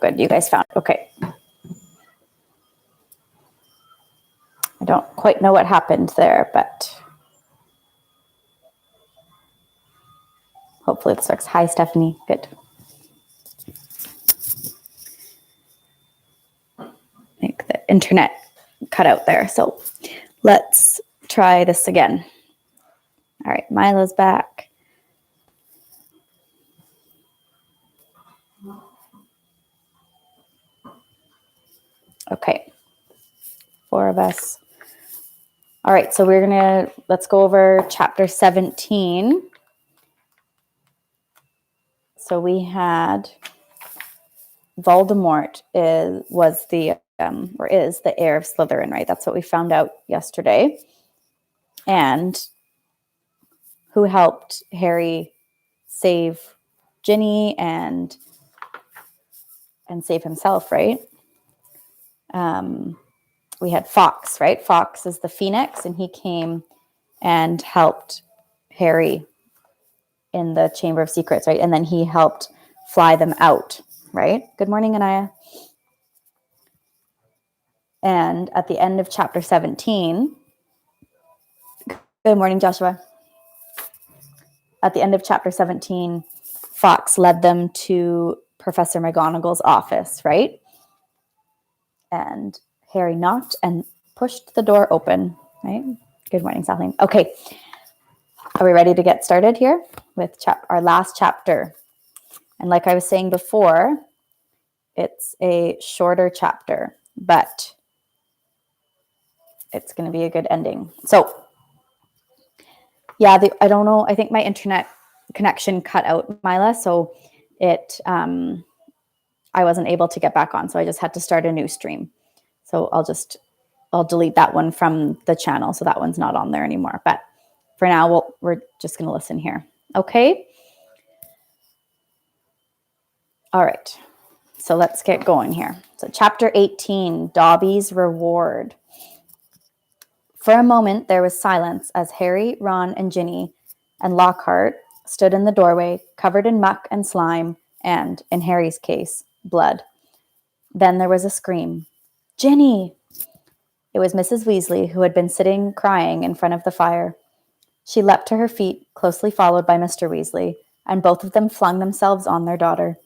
good. You guys found it. Okay. I don't quite know what happened there, but hopefully this works. Hi, Stephanie. Good. I think the internet cut out there. So let's try this again. All right, Mila's back. Okay, 4 of us. All right, so let's go over chapter 17. So we had Voldemort is the heir of Slytherin, right? That's what we found out yesterday. And who helped Harry save Ginny and save himself, right? We had Fawkes, right? Fawkes is the Phoenix, and he came and helped Harry in the Chamber of Secrets, right? And then he helped fly them out, right? Good morning, Anaya. And at the end of chapter 17, good morning, Joshua. At the end of chapter 17, Fawkes led them to Professor McGonagall's office, right? And Harry knocked and pushed the door open, right? Good morning, Kathleen. Okay, are we ready to get started here with our last chapter? And like I was saying before, it's a shorter chapter, but it's going to be a good ending. So, yeah, I don't know. I think my internet connection cut out, Mila, so I wasn't able to get back on, so I just had to start a new stream. So I'll delete that one from the channel, so that one's not on there anymore. But for now, we're just going to listen here. Okay? All right. So let's get going here. So chapter 18, Dobby's Reward. For a moment, there was silence as Harry, Ron, and Ginny and Lockhart stood in the doorway, covered in muck and slime and, in Harry's case, blood. Then there was a scream. Ginny! It was Mrs. Weasley, who had been sitting crying in front of the fire. She leapt to her feet, closely followed by Mr. Weasley, and both of them flung themselves on their daughter.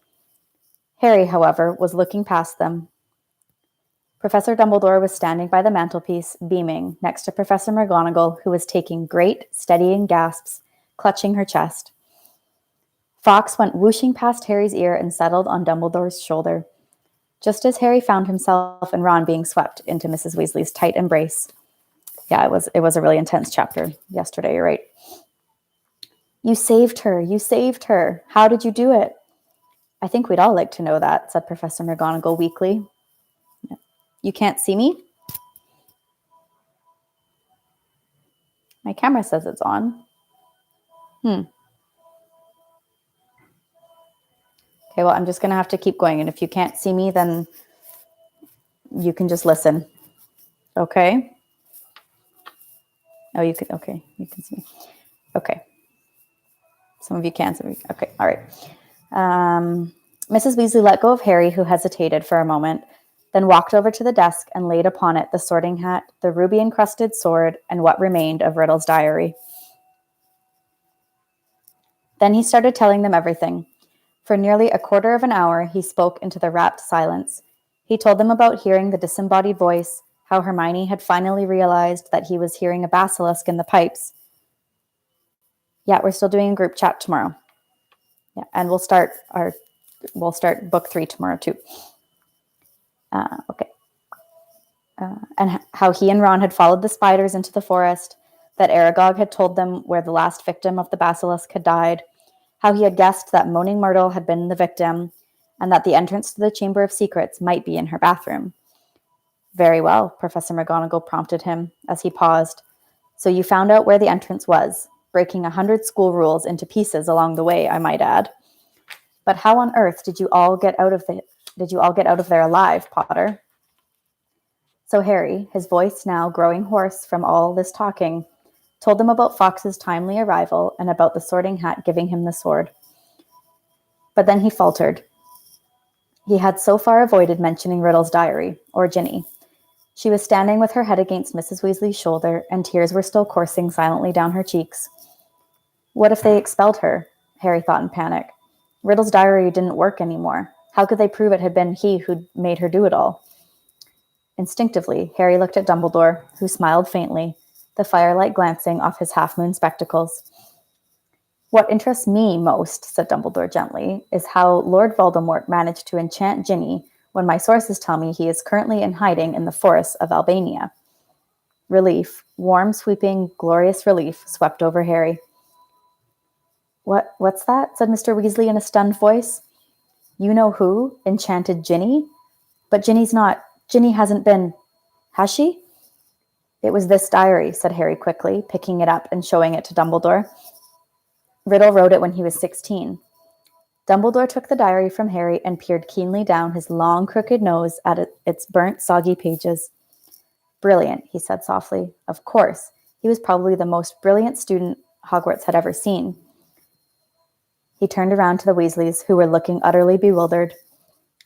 Harry, however, was looking past them. Professor Dumbledore was standing by the mantelpiece, beaming, next to Professor McGonagall, who was taking great, steadying gasps, clutching her chest. Fawkes went whooshing past Harry's ear and settled on Dumbledore's shoulder, just as Harry found himself and Ron being swept into Mrs. Weasley's tight embrace. Yeah, it was a really intense chapter yesterday, you're right. You saved her. You saved her. How did you do it? I think we'd all like to know that, said Professor McGonagall weakly. You can't see me? My camera says it's on. Okay, well, I'm just going to have to keep going. And if you can't see me, then you can just listen. Okay? Oh, you can. Okay, you can see me. Okay. Some of you can. Okay, all right. Mrs. Weasley let go of Harry, who hesitated for a moment, then walked over to the desk and laid upon it the sorting hat, the ruby-encrusted sword, and what remained of Riddle's diary. Then he started telling them everything. For nearly a quarter of an hour, he spoke into the rapt silence. He told them about hearing the disembodied voice, how Hermione had finally realized that he was hearing a basilisk in the pipes. Yeah, we're still doing a group chat tomorrow. Yeah, and we'll start book 3 tomorrow too. Okay. And how he and Ron had followed the spiders into the forest, that Aragog had told them where the last victim of the basilisk had died, how he had guessed that Moaning Myrtle had been the victim, and that the entrance to the Chamber of Secrets might be in her bathroom. Very well, Professor McGonagall prompted him as he paused. So you found out where the entrance was, breaking 100 school rules into pieces along the way, I might add. But how on earth did you all get out of there alive, Potter? So Harry, his voice now growing hoarse from all this talking, told them about Fawkes's timely arrival and about the sorting hat giving him the sword. But then he faltered. He had so far avoided mentioning Riddle's diary, or Ginny. She was standing with her head against Mrs. Weasley's shoulder, and tears were still coursing silently down her cheeks. What if they expelled her? Harry thought in panic. Riddle's diary didn't work anymore. How could they prove it had been he who'd made her do it all? Instinctively, Harry looked at Dumbledore, who smiled faintly, the firelight glancing off his half-moon spectacles. What interests me most, said Dumbledore gently, is how Lord Voldemort managed to enchant Ginny when my sources tell me he is currently in hiding in the forests of Albania. Relief, warm, sweeping, glorious relief, swept over Harry. What's that? Said Mr. Weasley in a stunned voice. You know who enchanted Ginny? But Ginny hasn't been, has she? It was this diary, said Harry quickly, picking it up and showing it to Dumbledore. Riddle wrote it when he was 16. Dumbledore took the diary from Harry and peered keenly down his long, crooked nose at its burnt, soggy pages. Brilliant, he said softly. Of course, he was probably the most brilliant student Hogwarts had ever seen. He turned around to the Weasleys, who were looking utterly bewildered.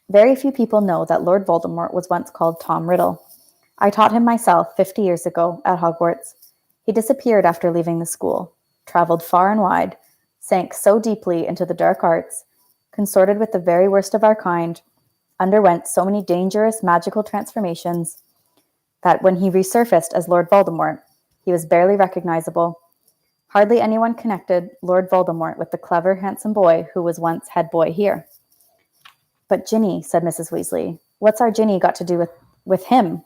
Very few people know that Lord Voldemort was once called Tom Riddle. I taught him myself 50 years ago at Hogwarts. He disappeared after leaving the school, traveled far and wide, sank so deeply into the dark arts, consorted with the very worst of our kind, underwent so many dangerous magical transformations, that when he resurfaced as Lord Voldemort, he was barely recognizable. Hardly anyone connected Lord Voldemort with the clever, handsome boy who was once head boy here. But Ginny, said Mrs. Weasley, what's our Ginny got to do with him?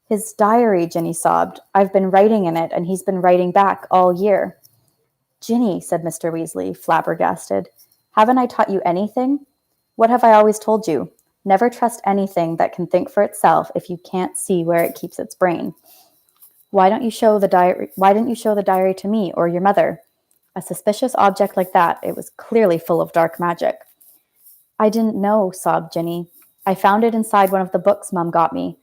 His diary, Ginny sobbed. I've been writing in it, and he's been writing back all year. Ginny, said Mr. Weasley, flabbergasted, haven't I taught you anything? What have I always told you? Never trust anything that can think for itself if you can't see where it keeps its brain. Why didn't you show the diary to me or your mother? A suspicious object like that, it was clearly full of dark magic. I didn't know, sobbed Ginny. I found it inside one of the books Mum got me.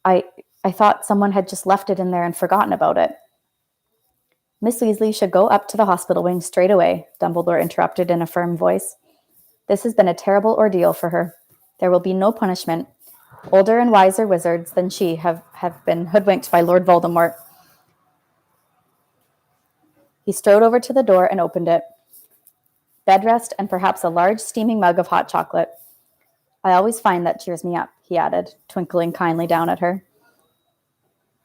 I thought someone had just left it in there and forgotten about it. Miss Weasley should go up to the hospital wing straight away, Dumbledore interrupted in a firm voice. This has been a terrible ordeal for her. There will be no punishment. Older and wiser wizards than she have been hoodwinked by Lord Voldemort. He strode over to the door and opened it. Bedrest and perhaps a large steaming mug of hot chocolate. I always find that cheers me up, he added, twinkling kindly down at her.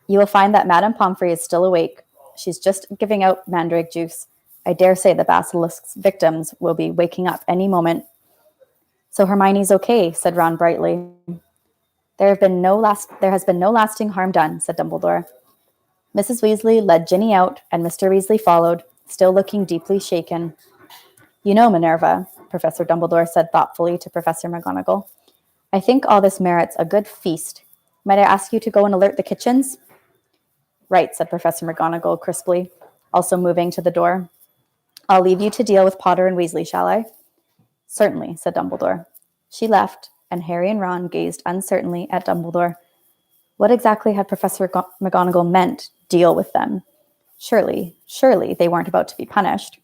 You will find that Madame Pomfrey is still awake. She's just giving out mandrake juice. I dare say the basilisk's victims will be waking up any moment. So Hermione's okay, said Ron brightly. There has been no lasting harm done, said Dumbledore. Mrs. Weasley led Ginny out, and Mr. Weasley followed, still looking deeply shaken. You know, Minerva, Professor Dumbledore said thoughtfully to Professor McGonagall, I think all this merits a good feast. Might I ask you to go and alert the kitchens? Right, said Professor McGonagall crisply, also moving to the door. I'll leave you to deal with Potter and Weasley, shall I? Certainly, said Dumbledore. She left, and Harry and Ron gazed uncertainly at Dumbledore. What exactly had Professor McGonagall meant, deal with them? Surely they weren't about to be punished.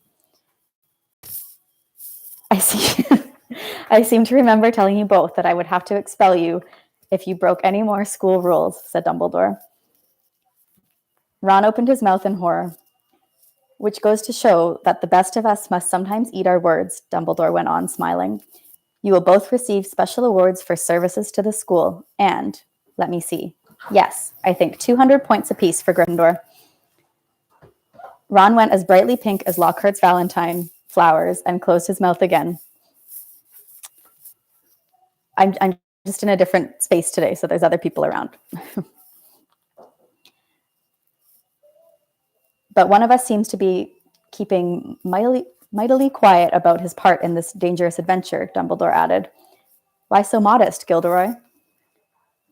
I seem to remember telling you both that I would have to expel you if you broke any more school rules, said Dumbledore. Ron opened his mouth in horror. Which goes to show that the best of us must sometimes eat our words, Dumbledore went on, smiling. You will both receive special awards for services to the school, and, let me see, yes, I think 200 points apiece for Gryffindor. Ron went as brightly pink as Lockhart's Valentine flowers and closed his mouth again. I'm just in a different space today, so there's other people around. But one of us seems to be keeping mightily quiet about his part in this dangerous adventure, Dumbledore added. Why so modest, Gilderoy?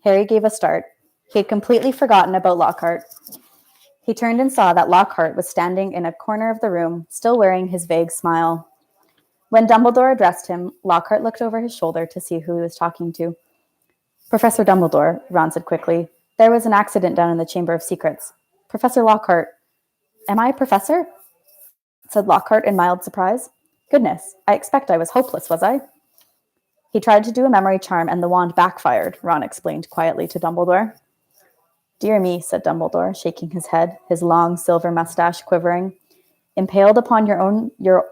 Harry gave a start. He had completely forgotten about Lockhart. He turned and saw that Lockhart was standing in a corner of the room, still wearing his vague smile. When Dumbledore addressed him, Lockhart looked over his shoulder to see who he was talking to. Professor Dumbledore, Ron said quickly, there was an accident down in the Chamber of Secrets. Professor Lockhart. Am I a professor? Said Lockhart in mild surprise. Goodness, I expect I was hopeless, was I? He tried to do a memory charm and the wand backfired, Ron explained quietly to Dumbledore. Dear me, said Dumbledore, shaking his head, his long silver mustache quivering. Impaled upon your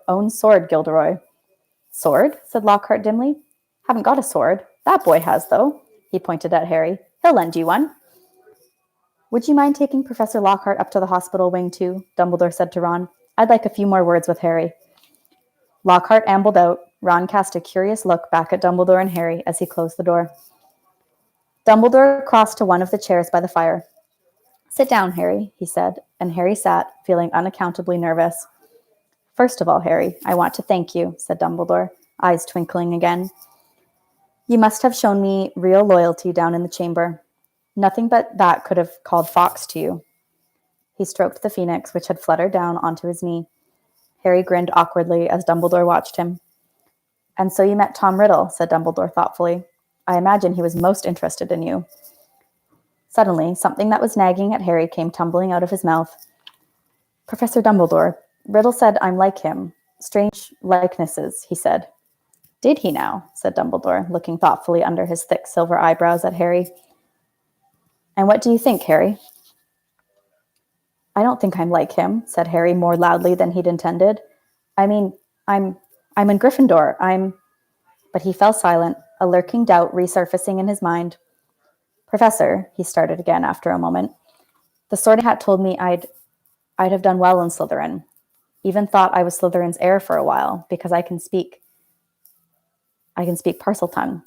own sword, Gilderoy. Sword? Said Lockhart dimly. Haven't got a sword. That boy has, though. He pointed at Harry. He'll lend you one. Would you mind taking Professor Lockhart up to the hospital wing, too? Dumbledore said to Ron. I'd like a few more words with Harry. Lockhart ambled out. Ron cast a curious look back at Dumbledore and Harry as he closed the door. Dumbledore crossed to one of the chairs by the fire. Sit down, Harry, he said, and Harry sat, feeling unaccountably nervous. First of all, Harry, I want to thank you, said Dumbledore, eyes twinkling again. You must have shown me real loyalty down in the chamber. Nothing but that could have called Fawkes to you. He stroked the phoenix, which had fluttered down onto his knee. Harry grinned awkwardly as Dumbledore watched him. And so you met Tom Riddle, said Dumbledore thoughtfully. I imagine he was most interested in you. Suddenly, something that was nagging at Harry came tumbling out of his mouth. Professor Dumbledore, Riddle said I'm like him. Strange likenesses, he said. Did he now? Said Dumbledore, looking thoughtfully under his thick silver eyebrows at Harry. And what do you think, Harry? I don't think I'm like him, said Harry more loudly than he'd intended. I mean, I'm in Gryffindor. But he fell silent, a lurking doubt resurfacing in his mind. Professor, he started again after a moment, the Sorting Hat told me I'd have done well in Slytherin. Even thought I was Slytherin's heir for a while, because I can speak Parseltongue.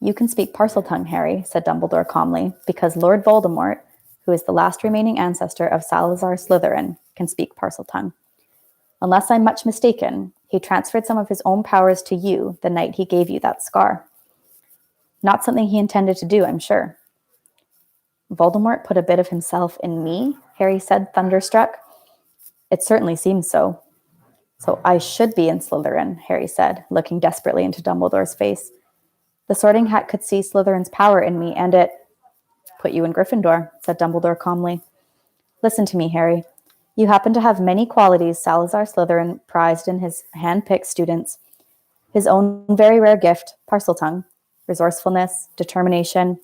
You can speak Parseltongue, Harry, said Dumbledore calmly, because Lord Voldemort, who is the last remaining ancestor of Salazar Slytherin, can speak Parseltongue. Unless I'm much mistaken, he transferred some of his own powers to you the night he gave you that scar. Not something he intended to do, I'm sure. Voldemort put a bit of himself in me, Harry said, thunderstruck. It certainly seems so. So I should be in Slytherin, Harry said, looking desperately into Dumbledore's face. The Sorting Hat could see Slytherin's power in me, and it put you in Gryffindor, said Dumbledore calmly. Listen to me, Harry. You happen to have many qualities Salazar Slytherin prized in his hand-picked students. His own very rare gift, Parseltongue, resourcefulness, determination,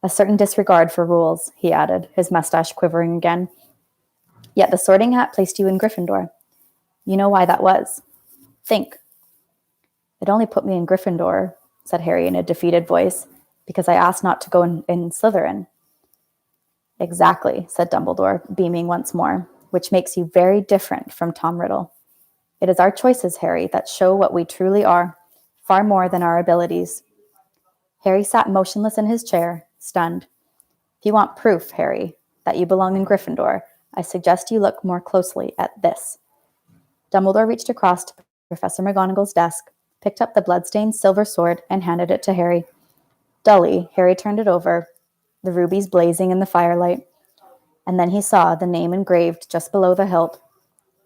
a certain disregard for rules, he added, his mustache quivering again. Yet the Sorting Hat placed you in Gryffindor. You know why that was. Think. It only put me in Gryffindor, said Harry in a defeated voice, because I asked not to go in Slytherin. Exactly, said Dumbledore, beaming once more, which makes you very different from Tom Riddle. It is our choices, Harry, that show what we truly are, far more than our abilities. Harry sat motionless in his chair, stunned. If you want proof, Harry, that you belong in Gryffindor, I suggest you look more closely at this. Dumbledore reached across to Professor McGonagall's desk, picked up the blood-stained silver sword, and handed it to Harry. Dully, Harry turned it over, the rubies blazing in the firelight, and then he saw the name engraved just below the hilt,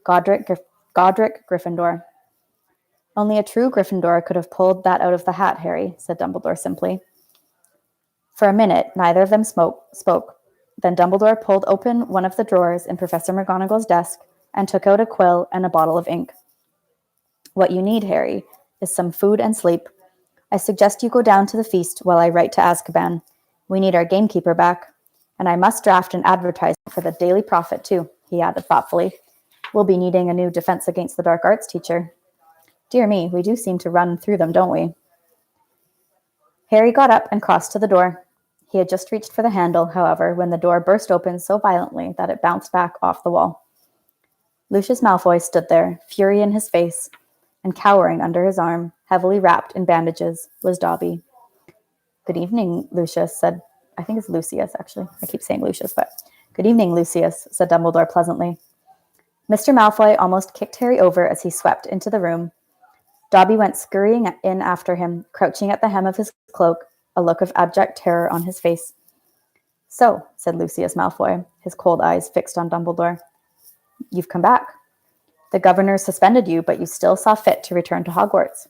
Godric Gryffindor. Only a true Gryffindor could have pulled that out of the hat, Harry, said Dumbledore simply. For a minute, neither of them spoke. Then Dumbledore pulled open one of the drawers in Professor McGonagall's desk and took out a quill and a bottle of ink. What you need, Harry, is some food and sleep. I suggest you go down to the feast while I write to Azkaban. We need our gamekeeper back. And I must draft an advertisement for the Daily Prophet, too, he added thoughtfully. We'll be needing a new Defense Against the Dark Arts teacher. Dear me, we do seem to run through them, don't we? Harry got up and crossed to the door. He had just reached for the handle, however, when the door burst open so violently that it bounced back off the wall. Lucius Malfoy stood there, fury in his face, and cowering under his arm, heavily wrapped in bandages, was Dobby. Good evening, Lucius said. I think it's Lucius, actually. I keep saying Lucius, but good evening, Lucius, said Dumbledore pleasantly. Mr. Malfoy almost kicked Harry over as he swept into the room. Dobby went scurrying in after him, crouching at the hem of his cloak, a look of abject terror on his face. So, said Lucius Malfoy, his cold eyes fixed on Dumbledore. You've come back. The governor suspended you, but you still saw fit to return to Hogwarts.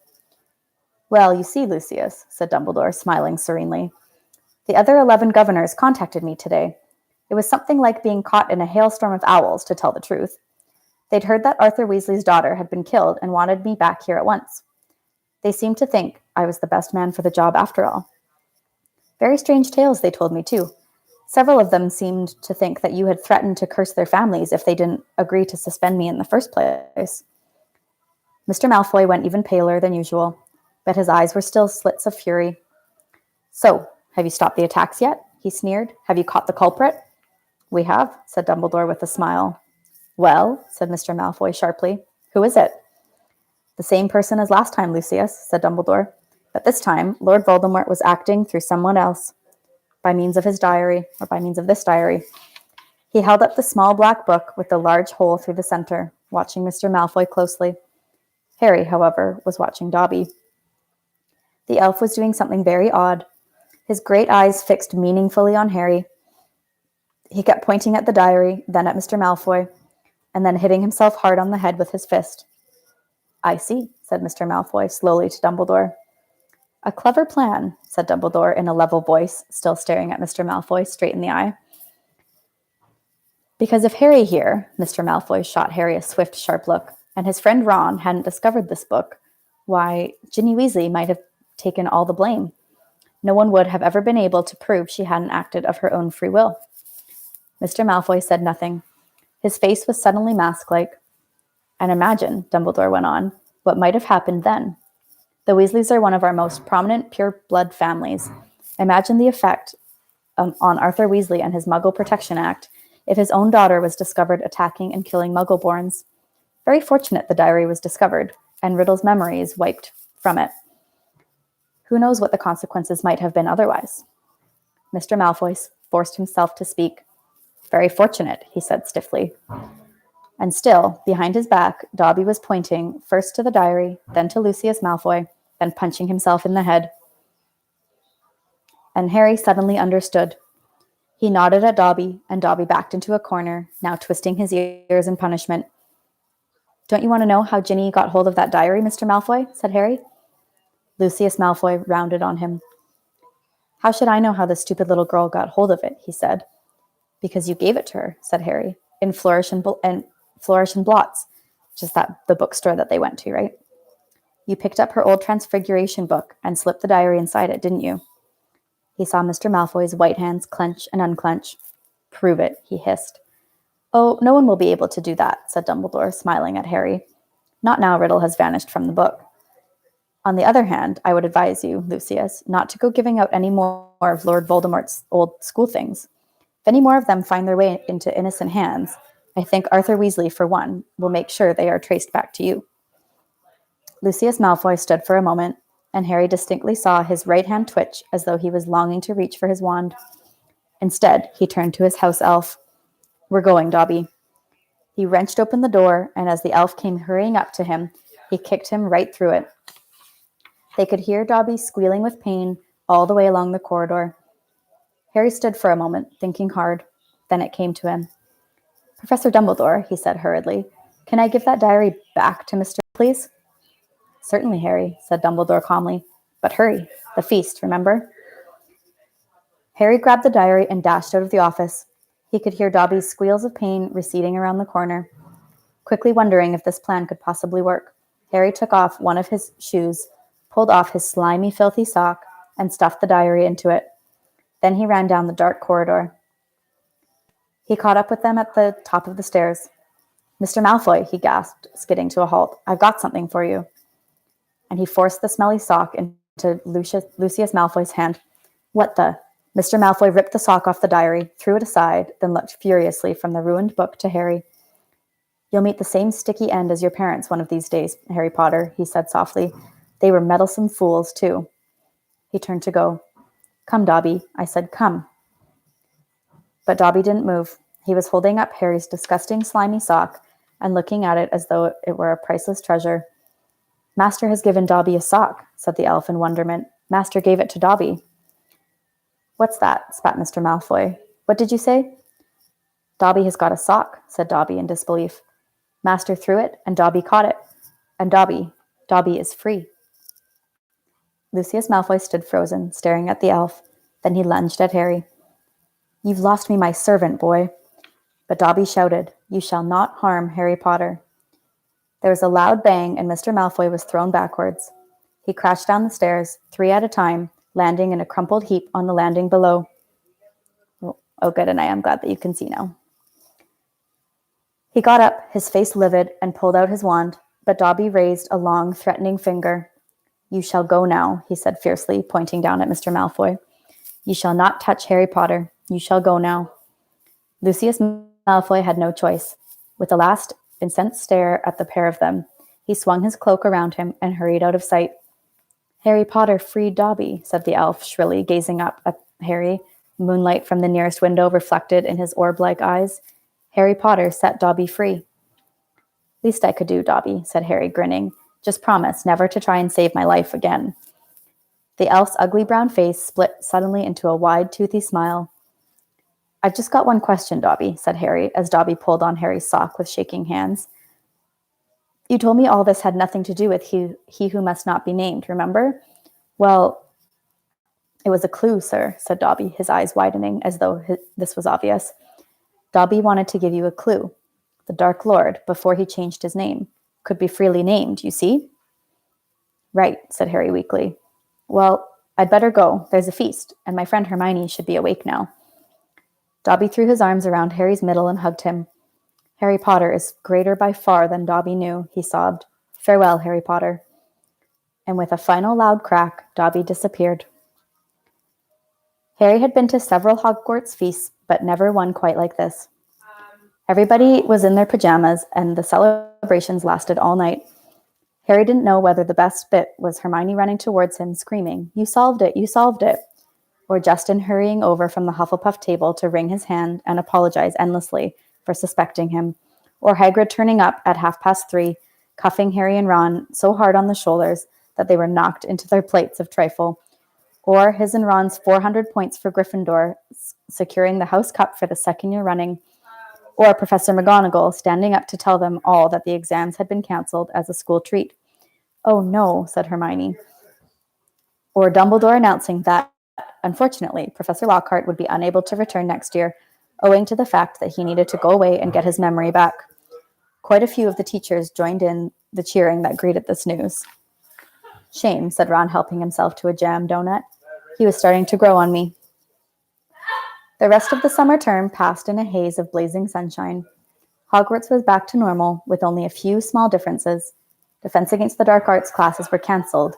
Well, you see, Lucius, said Dumbledore, smiling serenely. The other 11 governors contacted me today. It was something like being caught in a hailstorm of owls, to tell the truth. They'd heard that Arthur Weasley's daughter had been killed and wanted me back here at once. They seemed to think I was the best man for the job after all. Very strange tales they told me, too. Several of them seemed to think that you had threatened to curse their families if they didn't agree to suspend me in the first place. Mr. Malfoy went even paler than usual, but his eyes were still slits of fury. So, have you stopped the attacks yet? He sneered. Have you caught the culprit? We have, said Dumbledore with a smile. Well, said Mr. Malfoy sharply, who is it? The same person as last time, Lucius, said Dumbledore. But this time, Lord Voldemort was acting through someone else, by means of his diary, or by means of this diary. He held up the small black book with the large hole through the center, watching Mr. Malfoy closely. Harry, however, was watching Dobby. The elf was doing something very odd. His great eyes fixed meaningfully on Harry. He kept pointing at the diary, then at Mr. Malfoy, and then hitting himself hard on the head with his fist. I see, said Mr. Malfoy slowly to Dumbledore. A clever plan, said Dumbledore in a level voice, still staring at Mr. Malfoy straight in the eye. Because if Harry here, Mr. Malfoy shot Harry a swift, sharp look, and his friend Ron hadn't discovered this book, why, Ginny Weasley might have taken all the blame. No one would have ever been able to prove she hadn't acted of her own free will. Mr. Malfoy said nothing. His face was suddenly mask-like. And imagine, Dumbledore went on, what might have happened then. The Weasleys are one of our most prominent pure-blood families. Imagine the effect on Arthur Weasley and his Muggle Protection Act if his own daughter was discovered attacking and killing Muggle-borns. Very fortunate the diary was discovered, and Riddle's memories wiped from it. Who knows what the consequences might have been otherwise? Mr. Malfoy forced himself to speak. Very fortunate, he said stiffly. And still, behind his back, Dobby was pointing first to the diary, then to Lucius Malfoy, then punching himself in the head. And Harry suddenly understood. He nodded at Dobby, and Dobby backed into a corner, now twisting his ears in punishment. Don't you want to know how Ginny got hold of that diary, Mr. Malfoy? Said Harry. Lucius Malfoy rounded on him. How should I know how the stupid little girl got hold of it? He said. Because you gave it to her, said Harry, in Flourish and Blots, which is the bookstore that they went to, right? You picked up her old Transfiguration book and slipped the diary inside it, didn't you? He saw Mr. Malfoy's white hands clench and unclench. Prove it, he hissed. Oh, no one will be able to do that, said Dumbledore, smiling at Harry. Not now Riddle has vanished from the book. On the other hand, I would advise you, Lucius, not to go giving out any more of Lord Voldemort's old school things. If any more of them find their way into innocent hands, I think Arthur Weasley, for one, will make sure they are traced back to you. Lucius Malfoy stood for a moment, and Harry distinctly saw his right hand twitch as though he was longing to reach for his wand. Instead, he turned to his house elf. We're going, Dobby. He wrenched open the door, and as the elf came hurrying up to him, he kicked him right through it. They could hear Dobby squealing with pain all the way along the corridor. Harry stood for a moment, thinking hard. Then it came to him. Professor Dumbledore, he said hurriedly, can I give that diary back to Mr. please? Certainly, Harry, said Dumbledore calmly. But hurry, the feast, remember? Harry grabbed the diary and dashed out of the office. He could hear Dobby's squeals of pain receding around the corner. Quickly wondering if this plan could possibly work, Harry took off one of his shoes, pulled off his slimy, filthy sock, and stuffed the diary into it. Then he ran down the dark corridor. He caught up with them at the top of the stairs. Mr. Malfoy, he gasped, skidding to a halt. I've got something for you. And he forced the smelly sock into Lucius Malfoy's hand. What the? Mr. Malfoy ripped the sock off the diary, threw it aside, then looked furiously from the ruined book to Harry. You'll meet the same sticky end as your parents one of these days, Harry Potter, he said softly. They were meddlesome fools, too. He turned to go. Come, Dobby, I said, come. But Dobby didn't move. He was holding up Harry's disgusting, slimy sock and looking at it as though it were a priceless treasure. Master has given Dobby a sock, said the elf in wonderment. Master gave it to Dobby. What's that? Spat Mr. Malfoy. What did you say? Dobby has got a sock, said Dobby in disbelief. Master threw it, and Dobby caught it. And Dobby is free. Lucius Malfoy stood frozen, staring at the elf. Then he lunged at Harry. You've lost me my servant, boy. But Dobby shouted, You shall not harm Harry Potter. There was a loud bang, and Mr. Malfoy was thrown backwards. He crashed down the stairs, 3 at a time, landing in a crumpled heap on the landing below. Oh, good, and I am glad that you can see now. He got up, his face livid, and pulled out his wand, but Dobby raised a long, threatening finger. You shall go now, he said fiercely, pointing down at Mr. Malfoy. You shall not touch Harry Potter. You shall go now. Lucius Malfoy had no choice. With a last incensed stare at the pair of them, he swung his cloak around him and hurried out of sight. Harry Potter freed Dobby, said the elf shrilly, gazing up at Harry, moonlight from the nearest window reflected in his orb-like eyes. Harry Potter set Dobby free. Least I could do, Dobby, said Harry, grinning. Just promise never to try and save my life again. The elf's ugly brown face split suddenly into a wide, toothy smile. I've just got one question, Dobby, said Harry, as Dobby pulled on Harry's sock with shaking hands. You told me all this had nothing to do with he who must not be named, remember? Well, it was a clue, sir, said Dobby, his eyes widening as though this was obvious. Dobby wanted to give you a clue. The Dark Lord, before he changed his name, could be freely named, you see? Right, said Harry weakly. Well, I'd better go. There's a feast, and my friend Hermione should be awake now. Dobby threw his arms around Harry's middle and hugged him. Harry Potter is greater by far than Dobby knew, he sobbed. Farewell, Harry Potter. And with a final loud crack, Dobby disappeared. Harry had been to several Hogwarts feasts, but never one quite like this. Everybody was in their pajamas, and the celebrations lasted all night. Harry didn't know whether the best bit was Hermione running towards him, screaming, You solved it, you solved it, or Justin hurrying over from the Hufflepuff table to wring his hand and apologize endlessly for suspecting him, or Hagrid turning up at 3:30, cuffing Harry and Ron so hard on the shoulders that they were knocked into their plates of trifle, or his and Ron's 400 points for Gryffindor securing the House Cup for the second year running, or Professor McGonagall standing up to tell them all that the exams had been cancelled as a school treat. Oh no, said Hermione. Or Dumbledore announcing that, unfortunately, Professor Lockhart would be unable to return next year, owing to the fact that he needed to go away and get his memory back. Quite a few of the teachers joined in the cheering that greeted this news. Shame, said Ron, helping himself to a jam donut. He was starting to grow on me. The rest of the summer term passed in a haze of blazing sunshine. Hogwarts was back to normal, with only a few small differences. Defense Against the Dark Arts classes were cancelled.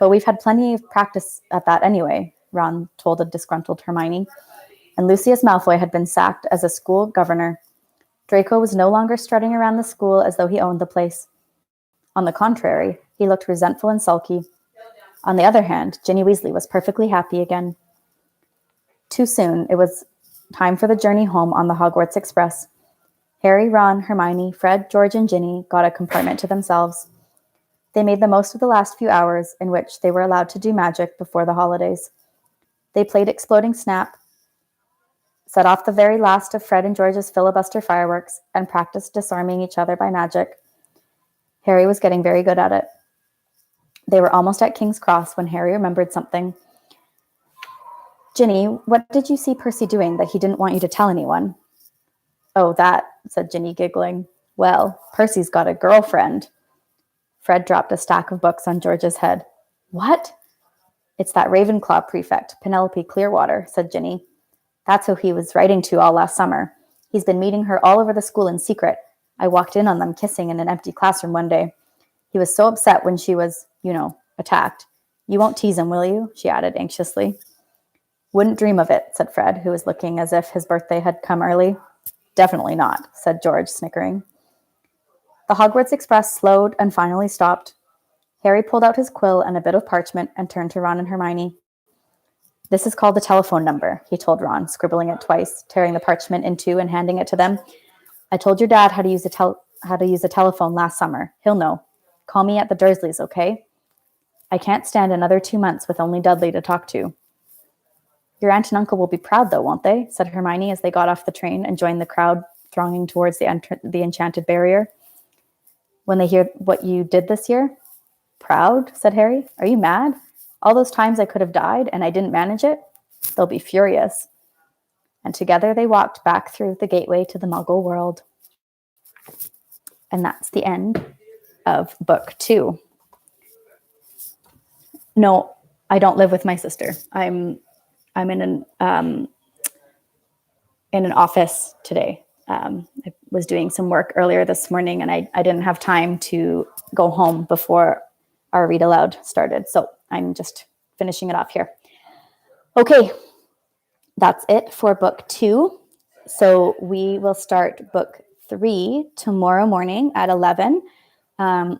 But we've had plenty of practice at that anyway, Ron told a disgruntled Hermione. And Lucius Malfoy had been sacked as a school governor. Draco was no longer strutting around the school as though he owned the place. On the contrary, he looked resentful and sulky. On the other hand, Ginny Weasley was perfectly happy again. Too soon, it was time for the journey home on the Hogwarts Express. Harry, Ron, Hermione, Fred, George, and Ginny got a compartment to themselves. They made the most of the last few hours in which they were allowed to do magic before the holidays. They played Exploding Snap, set off the very last of Fred and George's filibuster fireworks, and practiced disarming each other by magic. Harry was getting very good at it. They were almost at King's Cross when Harry remembered something. Ginny, what did you see Percy doing that he didn't want you to tell anyone? Oh, that, said Ginny, giggling. Well, Percy's got a girlfriend. Fred dropped a stack of books on George's head. What? It's that Ravenclaw prefect, Penelope Clearwater, said Ginny. That's who he was writing to all last summer. He's been meeting her all over the school in secret. I walked in on them kissing in an empty classroom one day. He was so upset when she was, attacked. You won't tease him, will you? She added anxiously. Wouldn't dream of it, said Fred, who was looking as if his birthday had come early. Definitely not, said George, snickering. The Hogwarts Express slowed and finally stopped. Harry pulled out his quill and a bit of parchment and turned to Ron and Hermione. This is called the telephone number, he told Ron, scribbling it twice, tearing the parchment in two and handing it to them. I told your dad how to use a telephone last summer. He'll know. Call me at the Dursleys, okay? I can't stand another 2 months with only Dudley to talk to. Your aunt and uncle will be proud, though, won't they? Said Hermione as they got off the train and joined the crowd thronging towards the enchanted barrier. When they hear what you did this year? Proud? Said Harry. Are you mad? All those times I could have died and I didn't manage it? They'll be furious. And together they walked back through the gateway to the Muggle world. And that's the end of book 2. No, I don't live with my sister. I'm in an office today. I was doing some work earlier this morning, and I didn't have time to go home before our read aloud started. So I'm just finishing it off here. Okay, that's it for book 2. So we will start book 3 tomorrow morning at 11.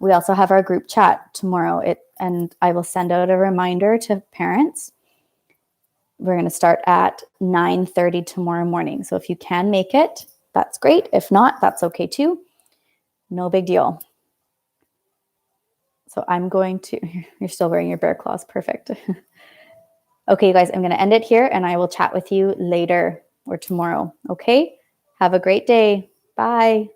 We also have our group chat tomorrow, and I will send out a reminder to parents. We're going to start at 9:30 tomorrow morning. So if you can make it, that's great. If not, that's okay too. No big deal. So I'm going to, you're still wearing your bear claws. Perfect. Okay, you guys, I'm going to end it here, and I will chat with you later or tomorrow. Okay? Have a great day. Bye.